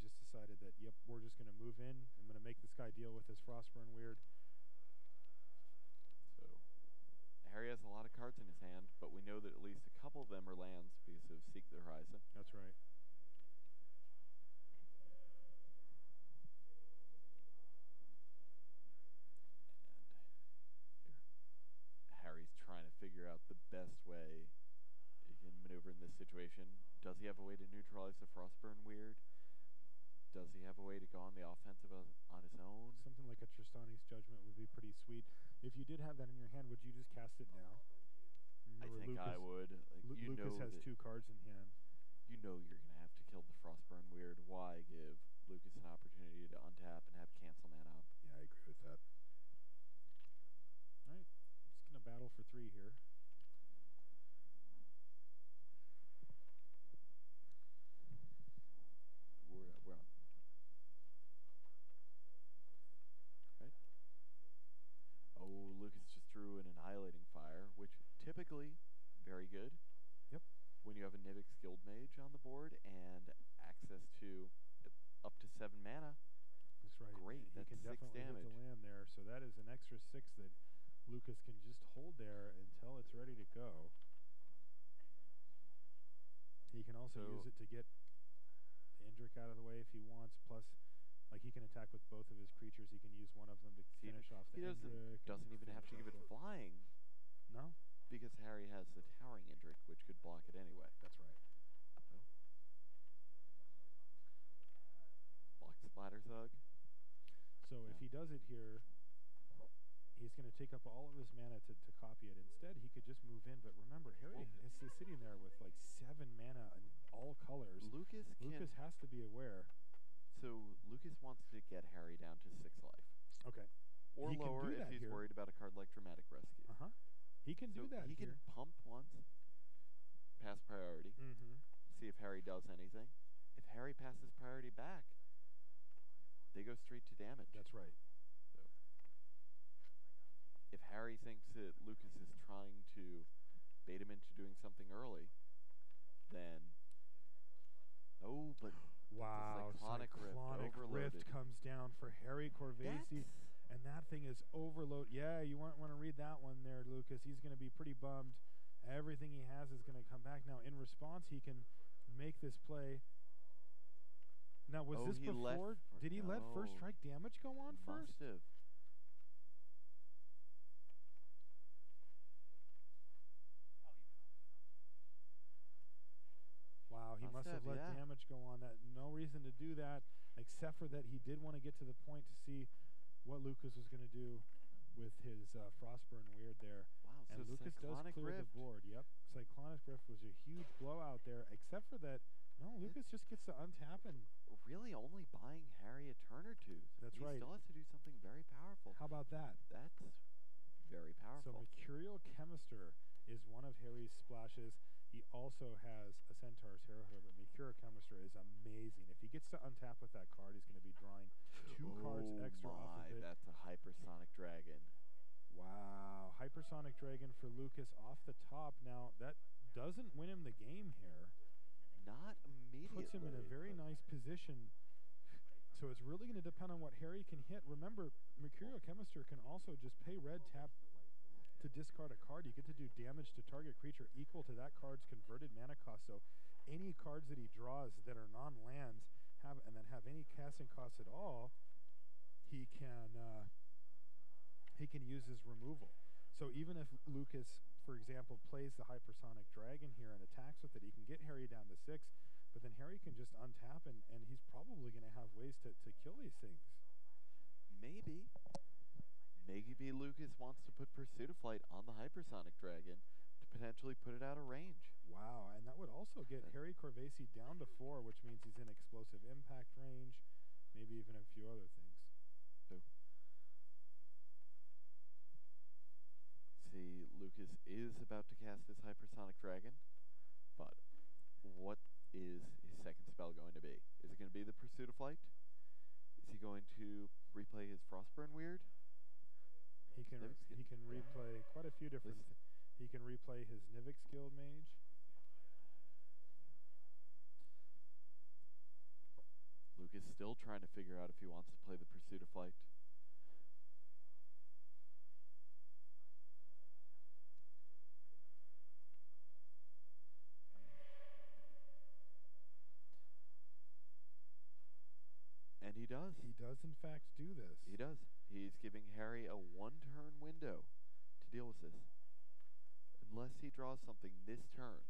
he's just decided that, yep, we're just going to move in. I'm going to make this guy deal with his Frostburn Weird. So Harry has a lot of cards in his hand, but we know that at least a couple of them are lands because of Seek the Horizon. That's right. And here, Harry's trying to figure out the best way he can maneuver in this situation. Does he have a way to neutralize the Frostburn Weird? Does he have a way to go on the offensive on his own? Something like a Tristani's Judgment would be pretty sweet. If you did have that in your hand, would you just cast it now? Remember, I think I would. Like, Lucas has 2 cards in hand. You know you're going to have to kill the Frostburn Weird. Why give Lucas an opportunity to untap and have cancel mana up? Yeah, I agree with that. All right. Just going to battle for 3 here. We're on. Right. Oh, Lucas just threw an Annihilating Fire, which typically very good. Yep. When you have a Nivix Guild Mage on the board and access to up to 7 mana. That's right. Great. That's he can 6 definitely damage. hit the land there. So that is an extra 6 that Lucas can just hold there until it's ready to go. He can also use it to get the Indrik out of the way if he wants. Plus, like, he can attack with both of his creatures. He can use one of them to finish off the Indrik. He doesn't even have to give it flying. No? Because Harry has the Towering Indrik, which could block it anyway. That's right. So. Block Splatter Thug. So if he does it here, he's going to take up all of his mana to copy it. Instead, he could just move in. But remember, Harry is sitting there with like 7 mana in all colors. Lucas has to be aware. So Lucas wants to get Harry down to 6 life. Okay. Or lower if he's worried about a card like Dramatic Rescue. Uh-huh. He can do that He here. can pump once, pass priority, see if Harry does anything. If Harry passes priority back, they go straight to damage. That's right. So if Harry thinks that Lucas is trying to bait him into doing something early, then... Oh, but wow, Cyclonic Rift comes down for Harry Corvesi, and that thing is overload. Yeah, you won't want to read that one there, Lucas. He's going to be pretty bummed. Everything he has is going to come back. Now, in response, he can make this play. Now, was this before? Did he let First Strike damage go on first? Must have. Wow, he must have let damage go on. That no reason to do that, except for that he did want to get to the point to see what Lucas was going to do with his Frostburn Weird there. Wow, and so Lucas does clear the board. Yep, Cyclonic Rift was a huge blowout there, except for that. No, Lucas just gets to untap and really only buying Harry a turn or two. That's right. He still has to do something very powerful. How about that? That's very powerful. So Mercurial Chemister is one of Harry's splashes. He also has a Centaur's Heraldry, but Mercurial Chemister is amazing. If he gets to untap with that card, he's going to be drawing 2 cards extra off of it. That's a Hypersonic Dragon. Wow. Hypersonic Dragon for Lucas off the top. Now, that doesn't win him the game here. Not immediately. Puts him in a very nice position. So it's really going to depend on what Harry can hit. Remember, Mercurial Chemister can also just pay red, tap to discard a card. You get to do damage to target creature equal to that card's converted mana cost. So any cards that he draws that are non-lands and that have any casting costs at all, he can use as removal. So even if Lucas, for example, plays the Hypersonic Dragon here and attacks with it, he can get Harry down to 6, but then Harry can just untap, and he's probably going to have ways to kill these things. Maybe Lucas wants to put Pursuit of Flight on the Hypersonic Dragon to potentially put it out of range. Wow, and that would also get Harry Corvesi down to 4, which means he's in explosive impact range, maybe even a few other things. So, see, Lucas is about to cast his Hypersonic Dragon, but what is his second spell going to be? Is it going to be the Pursuit of Flight? Is he going to replay his Frostburn Weird? He can replay quite a few different. He can replay his Nivix Guild Mage. Lucas still trying to figure out if he wants to play the Pursuit of Flight. And he does. He does, in fact, do this. He does. He's giving Harry a one-turn window to deal with this. Unless he draws something this turn.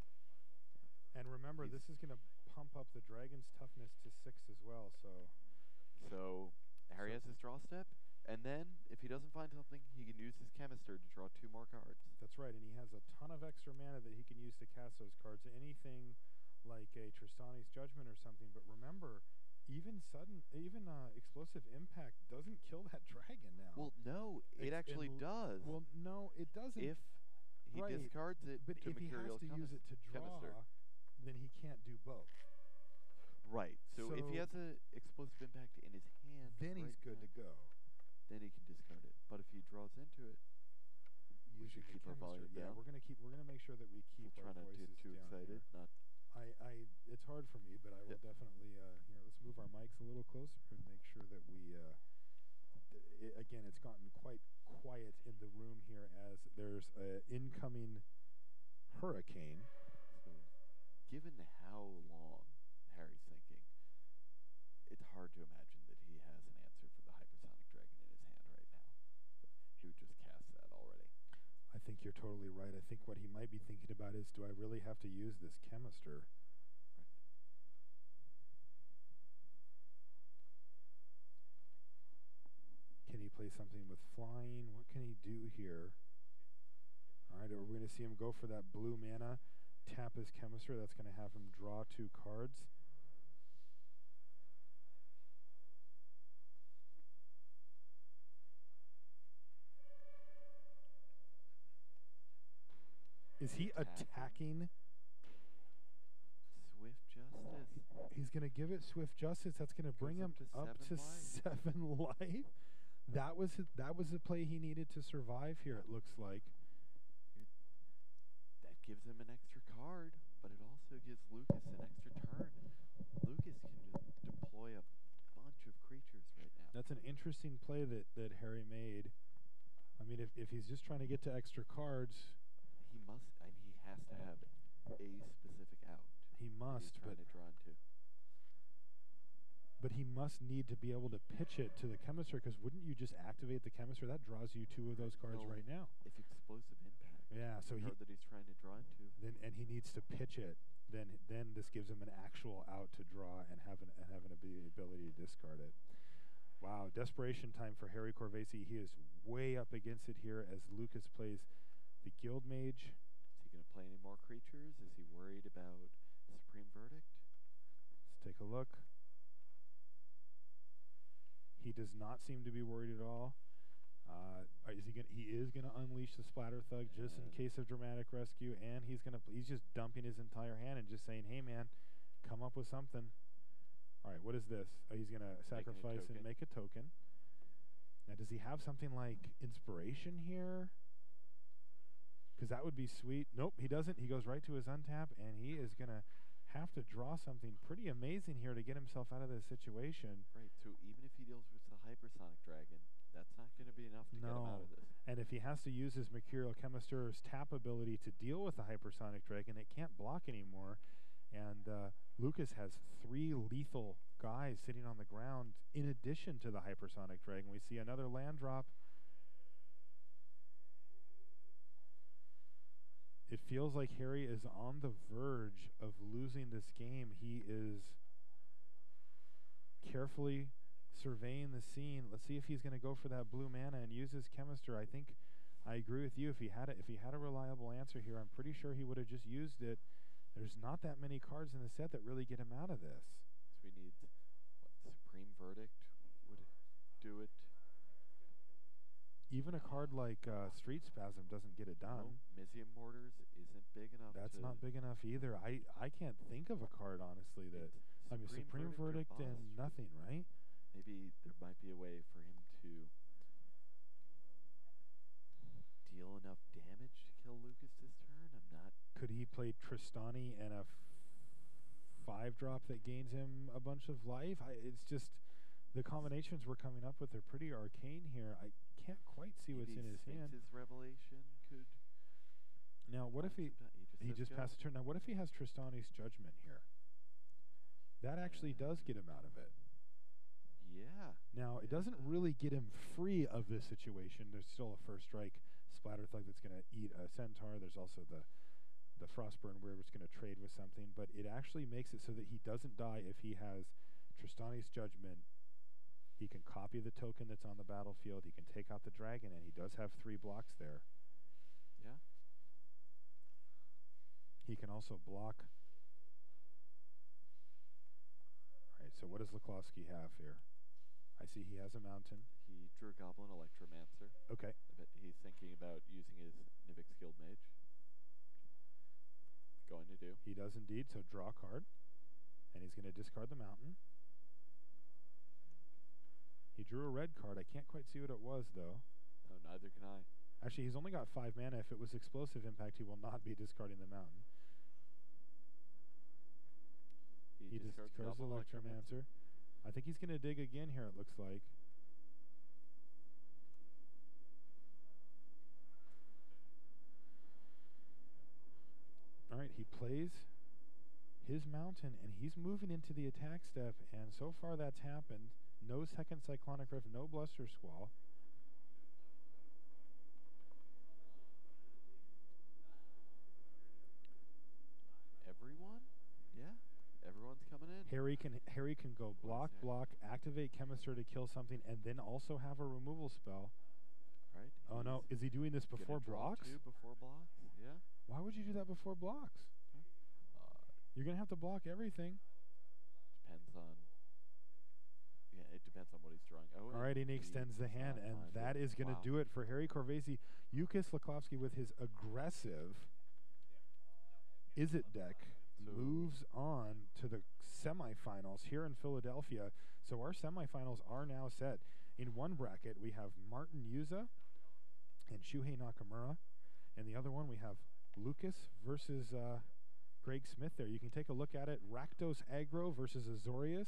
And remember, this is going to pump up the dragon's toughness to 6 as well. So Harry has his draw step, and then if he doesn't find something, he can use his chemister to draw 2 more cards. That's right, and he has a ton of extra mana that he can use to cast those cards. Anything like a Tristani's Judgment or something. But remember, even explosive impact doesn't kill that dragon now. Well, no, it actually does. Well, no, it doesn't. If he discards it but to if he has to use it to draw, then he can't do both. Right. So if he has an explosive impact in his hand, then he's good to go. Then he can discard it. But if he draws into it, we should keep our volume down. Yeah, we're gonna make sure that we keep our voices too down excited. Here. It's hard for me, but I will definitely. Here, let's move our mics a little closer and make sure that we. Again, it's gotten quite quiet in the room here as there's an incoming hurricane. So, given how long Harry's thinking, it's hard to imagine that he has an answer for the hypersonic dragon in his hand right now. So he would just cast that already. I think you're totally right. I think what he might be thinking about is, do I really have to use this chemister? Can he play something with flying? What can he do here? All right, we're going to see him go for that blue mana, tap his chemister. That's going to have him draw 2 cards. Is he attacking? Swift Justice. He's going to give it Swift Justice. That's going to bring him up to 7 life. That was the play he needed to survive here, it looks like. That gives him an extra card, but it also gives Lucas an extra turn. Lucas can just deploy a bunch of creatures right now. That's an interesting play that Harry made. I mean, if he's just trying to get to extra cards, he has to have a specific out. He must, he's trying to draw into. But he must need to be able to pitch it to the chemister, because wouldn't you just activate the chemister? That draws you 2 of those cards right now. If explosive impact. Yeah, so the card that he's trying to draw into. And he needs to pitch it. Then this gives him an actual out to draw and have an ability to discard it. Wow, desperation time for Harry Corvesi. He is way up against it here as Lucas plays the Guild Mage. Is he going to play any more creatures? Is he worried about Supreme Verdict? Let's take a look. He does not seem to be worried at all. He is gonna unleash the Splatter Thug just in case of dramatic rescue, and he's just dumping his entire hand and just saying, "Hey man, come up with something." All right, what is this? He's gonna sacrifice and make a token. Now, does he have something like Inspiration here? Because that would be sweet. Nope, he doesn't. He goes right to his untap, and he is gonna have to draw something pretty amazing here to get himself out of this situation. Right, so even if he deals with the hypersonic dragon, that's not going to be enough to get him out of this. And if he has to use his Mercurial Chemister's tap ability to deal with the hypersonic dragon, it can't block anymore. And Lucas has 3 lethal guys sitting on the ground in addition to the hypersonic dragon. We see another land drop. It feels like Harry is on the verge of losing this game. He is carefully surveying the scene. Let's see if he's going to go for that blue mana and use his chemister. I think I agree with you. If he had a reliable answer here, I'm pretty sure he would have just used it. There's not that many cards in the set that really get him out of this. So we need Supreme Verdict would do it. Even a card like Street Spasm doesn't get it done. No, Mizium Mortars isn't big enough. That's not big enough either. I can't think of a card, honestly, that... Supreme Verdict and nothing, right? Maybe there might be a way for him to deal enough damage to kill Lucas this turn. I'm not... Could he play Tristani and a 5-drop that gains him a bunch of life. It's just the combinations we're coming up with are pretty arcane here. I can't quite see what's in his hand. His revelation could. Now, what if he just passed the turn? Now, what if he has Tristani's Judgment here? That actually does get him out of it. Yeah. Now, it doesn't really get him free of this situation. There's still a first strike Splatter Thug that's going to eat a Centaur. There's also the Frostburn Weird, which is going to trade with something. But it actually makes it so that he doesn't die if he has Tristani's Judgment. He can copy the token that's on the battlefield. He can take out the dragon, and he does have 3 blocks there. Yeah. He can also block. All right, so what does Luklovsky have here? I see he has a mountain. He drew a Goblin Electromancer. Okay. I bet he's thinking about using his Nivix Guild Mage. Going to do. He does indeed, so draw a card. And he's going to discard the mountain. He drew a red card. I can't quite see what it was, though. No, neither can I. Actually, he's only got 5 mana. If it was Explosive Impact, he will not be discarding the mountain. He discards the Electromancer. I think he's going to dig again here, it looks like. All right, he plays his mountain, and he's moving into the attack step, and so far that's happened. No second Cyclonic Rift, no Bluster Squall. Everyone? Yeah, everyone's coming in. Harry can go block, activate Chemister to kill something, and then also have a removal spell. Right. Oh no, is he doing this before blocks? Before blocks, yeah. Why would you do that before blocks? You're going to have to block everything. Depends on... Yeah, it depends on what he's drawing. Oh, all right, and he extends the hand, and that is going to do it for Harry Corvese. Yukis Luklovsky with his aggressive Izzet deck moves on to the semifinals here in Philadelphia. So our semifinals are now set. In one bracket, we have Martin Yuza and Shuhei Nakamura. And the other one, we have Lucas versus Greg Smith there. You can take a look at it. Rakdos Aggro versus Azorius.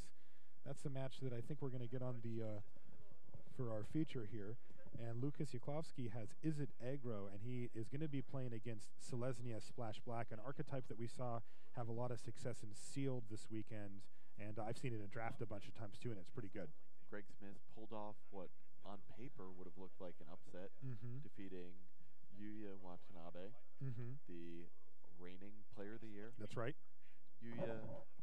That's the match that I think we're going to get on the for our feature here. And Lucas Yuklovsky has Izzet Aggro, and he is going to be playing against Selesnya Splash Black, an archetype that we saw have a lot of success in Sealed this weekend. And I've seen it in Draft a bunch of times too, and it's pretty good. Greg Smith pulled off what on paper would have looked like an upset, defeating Yuya Watanabe, the reigning Player of the Year. That's right. Yuya